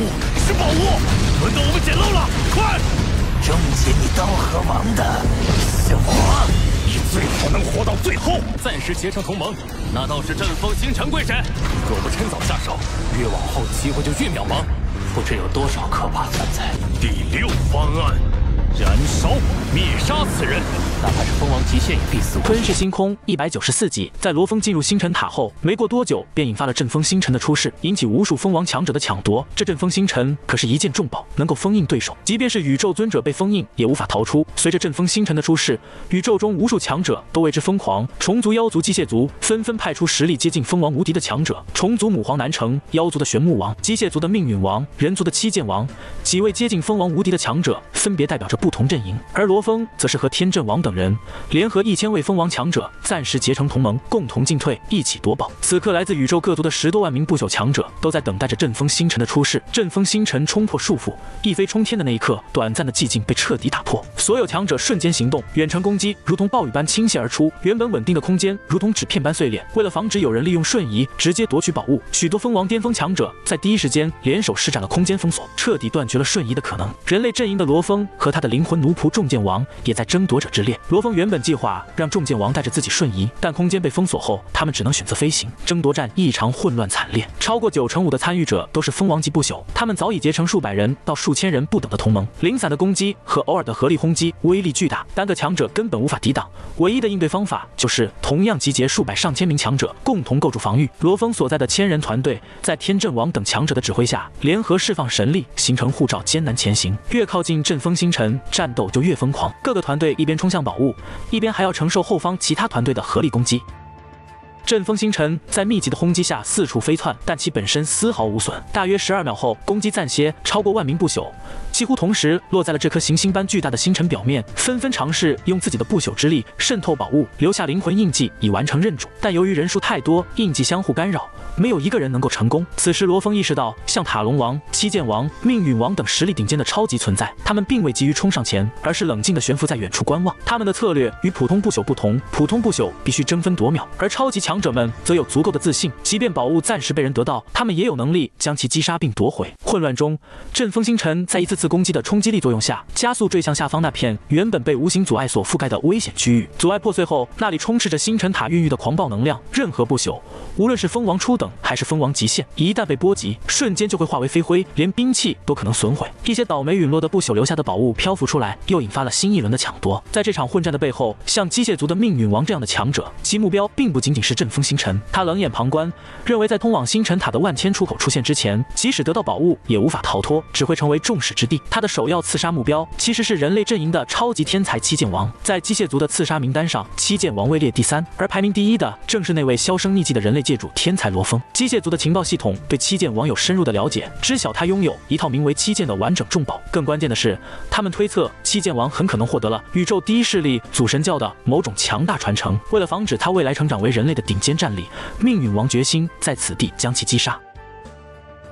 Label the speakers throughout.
Speaker 1: 物，是宝物！轮到我们捡漏了，快！
Speaker 2: 终结你刀河王的是我！
Speaker 1: 你最好能活到最后，暂时结成同盟，那倒是阵风星辰贵神。若不趁早下手，越往后机会就越渺茫，不知有多少可怕存在。第6方案。 燃烧，灭杀此人，哪怕是蜂王极限也必死无疑。
Speaker 3: 吞噬星空194集，在罗峰进入星辰塔后，没过多久便引发了阵风星辰的出世，引起无数蜂王强者的抢夺。这阵风星辰可是一件重宝，能够封印对手，即便是宇宙尊者被封印，也无法逃出。随着阵风星辰的出世，宇宙中无数强者都为之疯狂。虫族、妖族、机械族纷纷派出实力接近蜂王无敌的强者。虫族母皇南城，妖族的玄木王，机械族的命运王，人族的七剑王，几位接近蜂王无敌的强者，分别代表着不同阵营，而罗峰则是和天阵王等人联合1000位蜂王强者，暂时结成同盟，共同进退，一起夺宝。此刻，来自宇宙各族的10多万名不朽强者都在等待着阵风星辰的出世。阵风星辰冲破束缚，一飞冲天的那一刻，短暂的寂静被彻底打破，所有强者瞬间行动，远程攻击如同暴雨般倾泻而出，原本稳定的空间如同纸片般碎裂。为了防止有人利用瞬移直接夺取宝物，许多蜂王巅峰强者在第一时间联手施展了空间封锁，彻底断绝了瞬移的可能。人类阵营的罗峰和他的灵魂奴仆重剑王也在争夺者之列。罗峰原本计划让重剑王带着自己瞬移，但空间被封锁后，他们只能选择飞行。争夺战异常混乱惨烈，超过95%的参与者都是蜂王级不朽，他们早已结成数百人到数千人不等的同盟。零散的攻击和偶尔的合力轰击威力巨大，单个强者根本无法抵挡。唯一的应对方法就是同样集结数百上千名强者，共同构筑防御。罗峰所在的1000人团队在天阵王等强者的指挥下，联合释放神力，形成护罩，艰难前行。越靠近阵风星辰，战斗就越疯狂。各个团队一边冲向宝物，一边还要承受后方其他团队的合力攻击。阵风星辰在密集的轰击下四处飞窜，但其本身丝毫无损。大约12秒后，攻击暂歇，超过10000名不朽几乎同时落在了这颗行星般巨大的星辰表面，纷纷尝试用自己的不朽之力渗透宝物，留下灵魂印记以完成认主。但由于人数太多，印记相互干扰，没有一个人能够成功。此时罗峰意识到，像塔龙王、七剑王、命运王等实力顶尖的超级存在，他们并未急于冲上前，而是冷静地悬浮在远处观望。他们的策略与普通不朽不同，普通不朽必须争分夺秒，而超级强者们则有足够的自信，即便宝物暂时被人得到，他们也有能力将其击杀并夺回。混乱中，阵风星辰在一次次攻击的冲击力作用下，加速坠向下方那片原本被无形阻碍所覆盖的危险区域。阻碍破碎后，那里充斥着星辰塔孕育的狂暴能量，任何不朽，无论是蜂王初等还是蜂王极限，一旦被波及，瞬间就会化为飞灰，连兵器都可能损毁。一些倒霉陨落的不朽留下的宝物漂浮出来，又引发了新一轮的抢夺。在这场混战的背后，像机械族的命运王这样的强者，其目标并不仅仅是阵风星辰。他冷眼旁观，认为在通往星辰塔的万千出口出现之前，即使得到宝物也无法逃脱，只会成为众矢之的。他的首要刺杀目标其实是人类阵营的超级天才七剑王。在机械族的刺杀名单上，七剑王位列第3，而排名第1的正是那位销声匿迹的人类界主天才罗峰。机械族的情报系统对七剑王有深入的了解，知晓他拥有一套名为七剑的完整重宝。更关键的是，他们推测七剑王很可能获得了宇宙第一势力祖神教的某种强大传承。为了防止他未来成长为人类的顶尖战力，命运王决心在此地将其击杀。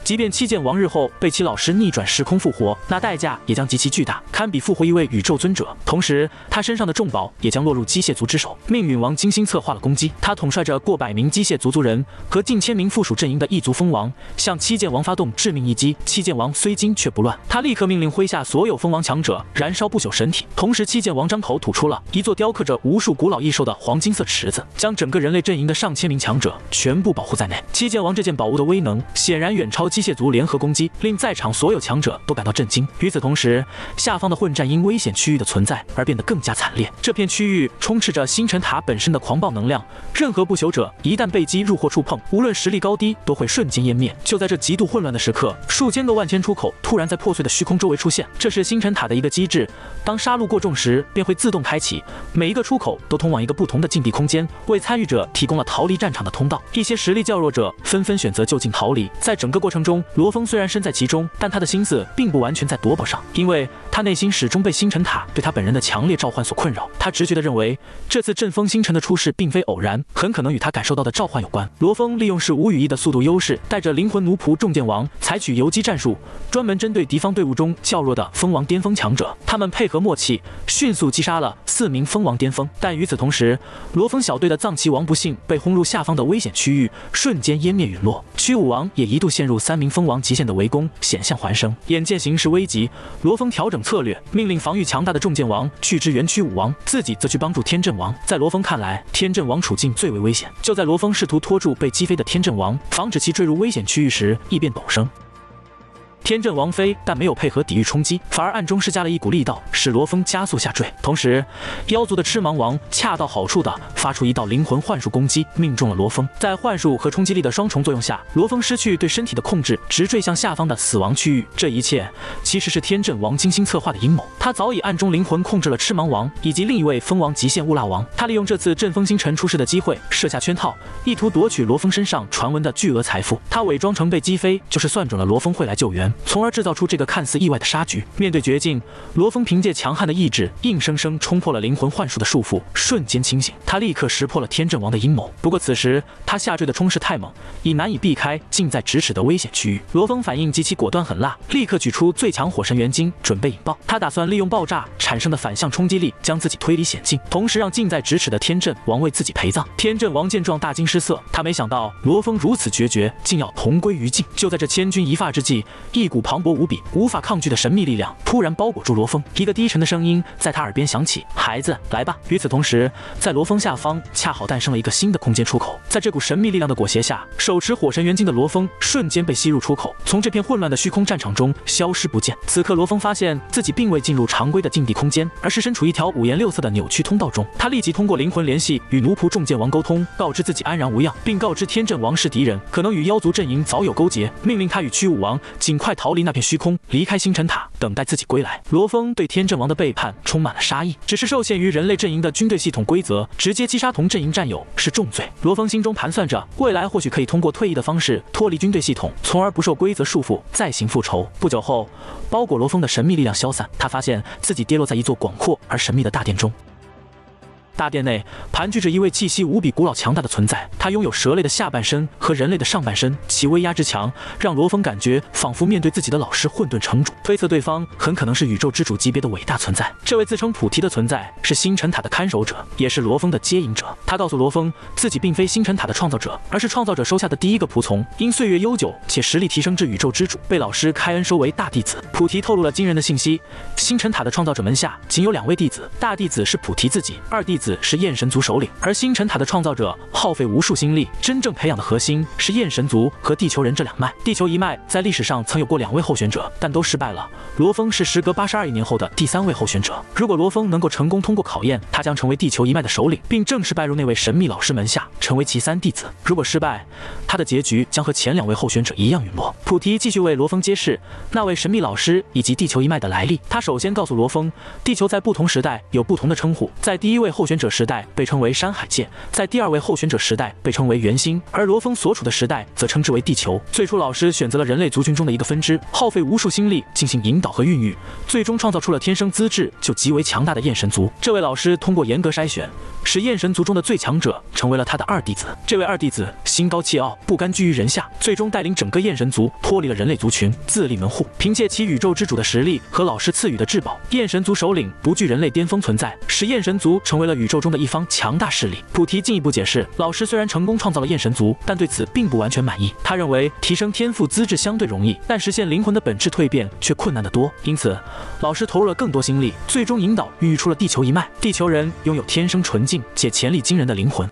Speaker 3: 即便七剑王日后被其老师逆转时空复活，那代价也将极其巨大，堪比复活一位宇宙尊者。同时，他身上的重宝也将落入机械族之手。命运王精心策划了攻击，他统帅着过100名机械族族人和近1000名附属阵营的异族蜂王，向七剑王发动致命一击。七剑王虽惊却不乱，他立刻命令麾下所有蜂王强者燃烧不朽神体。同时，七剑王张口吐出了一座雕刻着无数古老异兽的黄金色池子，将整个人类阵营的上千名强者全部保护在内。七剑王这件宝物的威能显然远超机械族联合攻击，令在场所有强者都感到震惊。与此同时，下方的混战因危险区域的存在而变得更加惨烈。这片区域充斥着星辰塔本身的狂暴能量，任何不朽者一旦被击入或触碰，无论实力高低，都会瞬间湮灭。就在这极度混乱的时刻，数千个万千出口突然在破碎的虚空周围出现，这是星辰塔的一个机制，当杀戮过重时便会自动开启，每一个出口都通往一个不同的禁闭空间，为参与者提供了逃离战场的通道。一些实力较弱者纷纷选择就近逃离。在整个过程中，罗峰虽然身在其中，但他的心思并不完全在夺宝上，因为他内心始终被星辰塔对他本人的强烈召唤所困扰。他直觉地认为，这次阵风星辰的出世并非偶然，很可能与他感受到的召唤有关。罗峰利用是无语义的速度优势，带着灵魂奴仆重剑王采取游击战术，专门针对敌方队伍中较弱的蜂王巅峰强者。他们配合默契，迅速击杀了4名蜂王巅峰。但与此同时，罗峰小队的藏旗王不幸被轰入下方的危险区域，瞬间湮灭陨落。驱舞王也一度陷入3 3名蜂王极限的围攻险象环生。眼见形势危急，罗峰调整策略，命令防御强大的重剑王去支援区武王，自己则去帮助天阵王。在罗峰看来，天阵王处境最为危险。就在罗峰试图拖住被击飞的天阵王，防止其坠入危险区域时，异变陡生。天阵王飞，但没有配合抵御冲击，反而暗中施加了一股力道，使罗峰加速下坠。同时，妖族的赤芒王恰到好处地发出一道灵魂幻术攻击，命中了罗峰。在幻术和冲击力的双重作用下，罗峰失去对身体的控制，直坠向下方的死亡区域。这一切其实是天阵王精心策划的阴谋。他早已暗中灵魂控制了赤芒王以及另一位蜂王极限乌拉王。他利用这次阵风星辰出世的机会，设下圈套，意图夺取罗峰身上传闻的巨额财富。他伪装成被击飞，就是算准了罗峰会来救援，从而制造出这个看似意外的杀局。面对绝境，罗峰凭借强悍的意志，硬生生冲破了灵魂幻术的束缚，瞬间清醒。他立刻识破了天阵王的阴谋。不过此时他下坠的冲势太猛，已难以避开近在咫尺的危险区域。罗峰反应极其果断狠辣，立刻取出最强火神元晶，准备引爆。他打算利用爆炸产生的反向冲击力，将自己推离险境，同时让近在咫尺的天阵王为自己陪葬。天阵王见状大惊失色，他没想到罗峰如此决绝，竟要同归于尽。就在这千钧一发之际，一股磅礴无比、无法抗拒的神秘力量突然包裹住罗峰。一个低沉的声音在他耳边响起：“孩子，来吧。”与此同时，在罗峰下方恰好诞生了一个新的空间出口。在这股神秘力量的裹挟下，手持火神元晶的罗峰瞬间被吸入出口，从这片混乱的虚空战场中消失不见。此刻，罗峰发现自己并未进入常规的禁地空间，而是身处一条五颜六色的扭曲通道中。他立即通过灵魂联系与奴仆重剑王沟通，告知自己安然无恙，并告知天阵王是敌人，可能与妖族阵营早有勾结，命令他与屈武王尽快逃离那片虚空，离开星辰塔，等待自己归来。罗峰对天阵王的背叛充满了杀意，只是受限于人类阵营的军队系统规则，直接击杀同阵营战友是重罪。罗峰心中盘算着，未来或许可以通过退役的方式脱离军队系统，从而不受规则束缚，再行复仇。不久后，包裹罗峰的神秘力量消散，他发现自己跌落在一座广阔而神秘的大殿中。大殿内盘踞着一位气息无比古老强大的存在，他拥有蛇类的下半身和人类的上半身，其威压之强让罗峰感觉仿佛面对自己的老师混沌城主，推测对方很可能是宇宙之主级别的伟大存在。这位自称菩提的存在是星辰塔的看守者，也是罗峰的接引者。他告诉罗峰，自己并非星辰塔的创造者，而是创造者收下的第一个仆从，因岁月悠久且实力提升至宇宙之主，被老师开恩收为大弟子。菩提透露了惊人的信息：星辰塔的创造者门下仅有2位弟子，大弟子是菩提自己，二弟子是焰神族首领。而星辰塔的创造者耗费无数心力，真正培养的核心是焰神族和地球人这2脉。地球一脉在历史上曾有过2位候选者，但都失败了。罗峰是时隔82亿年后的第3位候选者。如果罗峰能够成功通过考验，他将成为地球一脉的首领，并正式拜入那位神秘老师门下，成为其3弟子。如果失败，他的结局将和前2位候选者一样陨落。菩提继续为罗峰揭示那位神秘老师以及地球一脉的来历。他首先告诉罗峰，地球在不同时代有不同的称呼，在第1位候选者时代被称为山海界，在第2位候选者时代被称为圆星，而罗峰所处的时代则称之为地球。最初老师选择了人类族群中的一个分支，耗费无数心力进行引导和孕育，最终创造出了天生资质就极为强大的焰神族。这位老师通过严格筛选，使焰神族中的最强者成为了他的2弟子。这位2弟子心高气傲，不甘居于人下，最终带领整个焰神族脱离了人类族群，自立门户。凭借其宇宙之主的实力和老师赐予的至宝，焰神族首领不惧人类巅峰存在，使焰神族成为了宇宙中的一方强大势力。菩提进一步解释，老师虽然成功创造了焰神族，但对此并不完全满意。他认为提升天赋资质相对容易，但实现灵魂的本质蜕变却困难得多。因此，老师投入了更多心力，最终引导孕育出了地球一脉。地球人拥有天生纯净且潜力惊人的灵魂。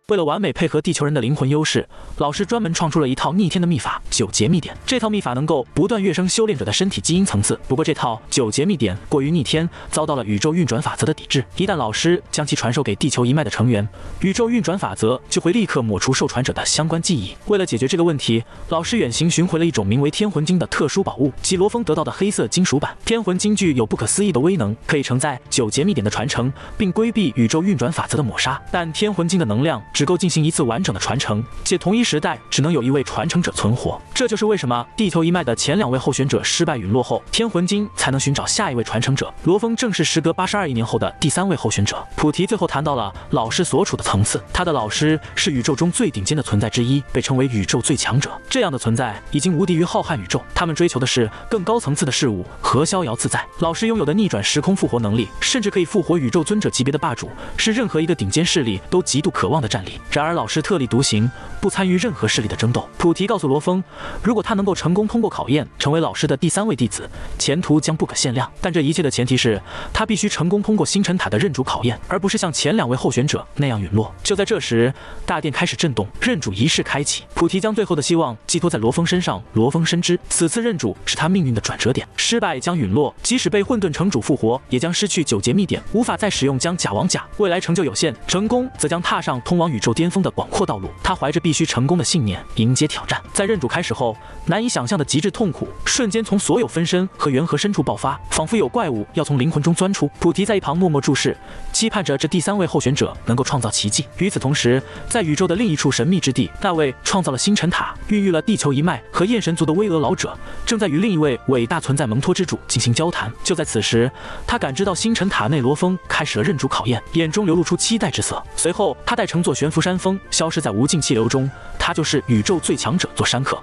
Speaker 3: 为了完美配合地球人的灵魂优势，老师专门创出了一套逆天的秘法——9节秘典。这套秘法能够不断跃升修炼者的身体基因层次。不过，这套9节秘典过于逆天，遭到了宇宙运转法则的抵制。一旦老师将其传授给地球一脉的成员，宇宙运转法则就会立刻抹除受传者的相关记忆。为了解决这个问题，老师远行寻回了一种名为天魂晶的特殊宝物，即罗峰得到的黑色金属板。天魂晶具有不可思议的威能，可以承载9节秘典的传承，并规避宇宙运转法则的抹杀。但天魂晶的能量只够进行一次完整的传承，且同一时代只能有1位传承者存活。这就是为什么地球一脉的前2位候选者失败陨落后，天魂晶才能寻找下一位传承者。罗峰正是时隔82亿年后的第3位候选者。菩提最后谈到了老师所处的层次，他的老师是宇宙中最顶尖的存在之一，被称为宇宙最强者。这样的存在已经无敌于浩瀚宇宙，他们追求的是更高层次的事物和逍遥自在。老师拥有的逆转时空复活能力，甚至可以复活宇宙尊者级别的霸主，是任何一个顶尖势力都极度渴望的战力。力。然而老师特立独行，不参与任何势力的争斗。普提告诉罗峰，如果他能够成功通过考验，成为老师的第3位弟子，前途将不可限量。但这一切的前提是他必须成功通过星辰塔的认主考验，而不是像前2位候选者那样陨落。就在这时，大殿开始震动，认主仪式开启。普提将最后的希望寄托在罗峰身上，罗峰深知此次认主是他命运的转折点，失败将陨落，即使被混沌城主复活，也将失去9节秘典，无法再使用将甲王甲，未来成就有限，成功则将踏上通往宇宙巅峰的广阔道路。他怀着必须成功的信念迎接挑战。在认主开始后，难以想象的极致痛苦瞬间从所有分身和元核深处爆发，仿佛有怪物要从灵魂中钻出。普提在一旁默默注视，期盼着这第3位候选者能够创造奇迹。与此同时，在宇宙的另一处神秘之地，那位创造了星辰塔、孕育了地球一脉和焰神族的巍峨老者，正在与另一位伟大存在蒙托之主进行交谈。就在此时，他感知到星辰塔内罗峰开始了认主考验，眼中流露出期待之色。随后，他带乘坐悬浮山峰消失在无尽气流中，他就是宇宙最强者座山客。